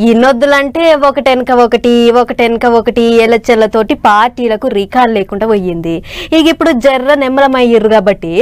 ఇన్నొద్దులంటే ఒకటెనక ఒకటి ఎలచ్చలతోటి పార్టీలకు రికార్డు లేకుండా పోయింది. ఇక ఇప్పుడు జర్ర నెమ్మలమయ్యారు కాబట్టి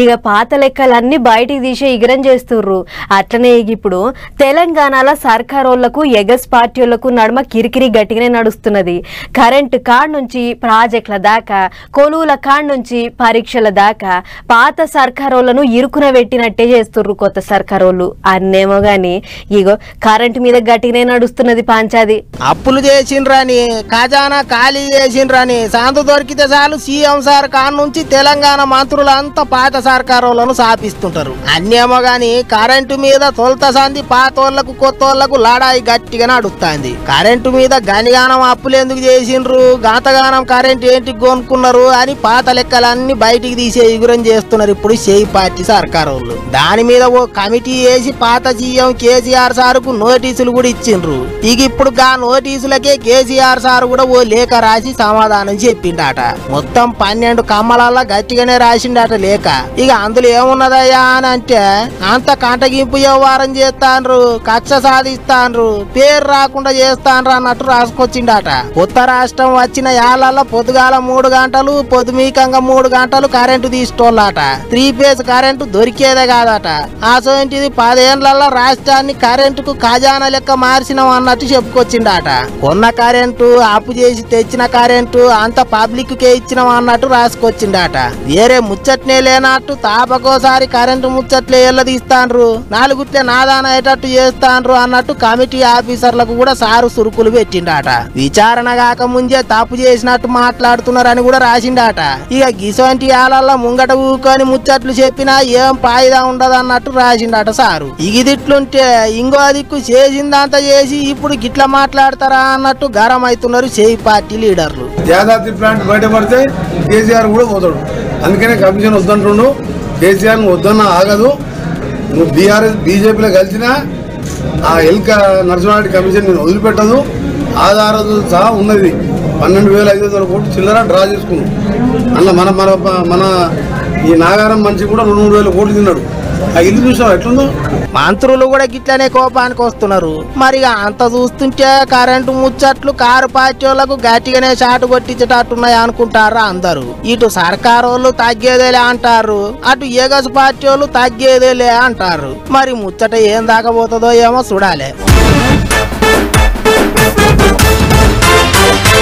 ఇక పాత లెక్కలన్నీ బయటికి తీసే ఇగరం చేస్తుర్రు. అట్లనే ఇక ఇప్పుడు తెలంగాణలో సర్కారోళ్లకు ఎగస్ పార్టీలకు నడుమ కిరికిరి గట్టిగానే నడుస్తున్నది. కరెంటు కాడ్ నుంచి ప్రాజెక్టుల దాకా, కొలువుల కాడ్ నుంచి పరీక్షల దాకా పాత సర్కారోళ్లను ఇరుకున పెట్టినట్టే చేస్తుర్రు కొత్త సర్కారోళ్ళు. అన్నేమో గాని ఇగో కరెంటు మీద గట్టిగానే నడుస్తున్నది పంచాది. అప్పులు చేసిండ్రని, ఖజానా ఖాళీ చేసిండ్రని సాందు దొరికితే చాలు సీఎం సార్ కాన్ నుంచి తెలంగాణ మంత్రులంతా పాత సర్కారోళ్లను సాపిస్తుంటారు. అన్నేమో గాని కరెంటు మీద తొలత సంది పాతోళ్లకు కొత్తోళ్లకు లాడాయి గట్టిగా నడుస్తుంది. కరెంటు మీద గనిగానం అప్పులు ఎందుకు చేసిండ్రు, గాతగానం కరెంటు ఏంటి కొనుక్కున్నారు అని పాత లెక్కలన్నీ బయటికి తీసే ఎగురం చేస్తున్నారు ఇప్పుడు చేయి పార్టీ సర్కారోళ్ళు. దాని మీద ఓ కమిటీ వేసి పాత సీఎం కేసీఆర్ సార్కు నోటీసులు కూడా ఇచ్చిండ్రు. ఇక ఇప్పుడు గా నోటీసులకే కేసీఆర్ సార్ కూడా ఓ లేఖ రాసి సమాధానం చెప్పిండట. మొత్తం 12 కమ్మలల్లా గట్టిగానే రాసిండట లేఖ. ఇక అందులో ఏమున్నదయ్యా అని అంటే, అంత కంటగింపు వ్యవహారం చేస్తాండ్రు, కక్ష సాధిస్తాండ్రు, పేరు రాకుండా చేస్తాండ్రు అన్నట్టు రాసుకొచ్చిండట. కొత్త రాష్ట్రం వచ్చిన యాళ్ళల్లో పొద్దుగాల 3 గంటలు, పొద్దుమీకంగా 3 గంటలు కరెంటు తీసుకోవాలట. 3 ఫేజ్ కరెంటు దొరికేదే కాదట. ఆ సోంటిది 10 ఏళ్లలో రాష్ట్రాన్ని కరెంటుకు ఖజానా లెక్క మార్చినాం అన్నట్టు చెప్పుకొచ్చిండట. కొన్న కరెంటు, అప్పు చేసి తెచ్చిన కరెంటు అంత పబ్లిక్ కే ఇచ్చినాం అన్నట్టు రాసుకొచ్చిండట. వేరే ముచ్చట్నే లేనట్టు తాపకోసారి కరెంటు ముచ్చట్లే ఎల్లదీస్తాండ్రు, 4 గుట్లే నాదాన అయ్యేటట్టు చేస్తాండ్రు అన్నట్టు కమిటీ ఆఫీసర్లకు కూడా సారు సురుకులు పెట్టిండట. విచారణ కాక ముందే తప్పు చేసినట్టు మాట్లాడుతున్నారని కూడా రాసిండట. ఇక గిసొంటి ఆలల్లో ముంగట ఊకొని ముచ్చట్లు చెప్పినా ఏం ఫాయిదా ఉండదు అన్నట్టు రాసిండట సారు. ఇగిదిట్లుంటే ఇంకో దిక్కు చేసిందంతా చేసి ఇప్పుడు గిట్లా మాట్లాడతారా అన్నట్టు గరం అవుతున్నారు చేయి పార్టీ లీడర్లు. యాదాద్రి ప్లాంట్ బయటపడితే కేసీఆర్ కూడా పోతాడు, అందుకనే కమిషన్ వద్దంటుండు. కేసీఆర్ వద్దన్న ఆగదు. నువ్వు బీజేపీలో కలిసినా ఆ ఎల్క నరసింహారెడ్డి కమిషన్ నేను వదిలిపెట్టదు. ఆధారాలతో సహా ఉన్నది 12,500 కోట్లు చిల్లర డ్రా చేసుకున్నాం. అలా మన మన మన ఈ నాగారం మనిషి కూడా 2,000 కోట్లు తిన్నాడు. ఆ ఇల్లు చూసావు ఎట్లుందో. మంత్రులు కూడా గిట్లనే కోపానికి వస్తున్నారు. మరి అంత చూస్తుంటే కరెంటు ముచ్చట్లు కారు పార్టీ వాళ్ళకు గట్టిగానే షాటు కొట్టించేటట్టున్నాయి అనుకుంటారా అందరూ. ఇటు సర్కారోళ్ళు తగ్గేదేలే అంటారు, అటు ఎగసు పార్టీ వాళ్ళు తగ్గేదేలే అంటారు. మరి ముచ్చట ఏం దాకపోతుందో ఏమో చూడాలి.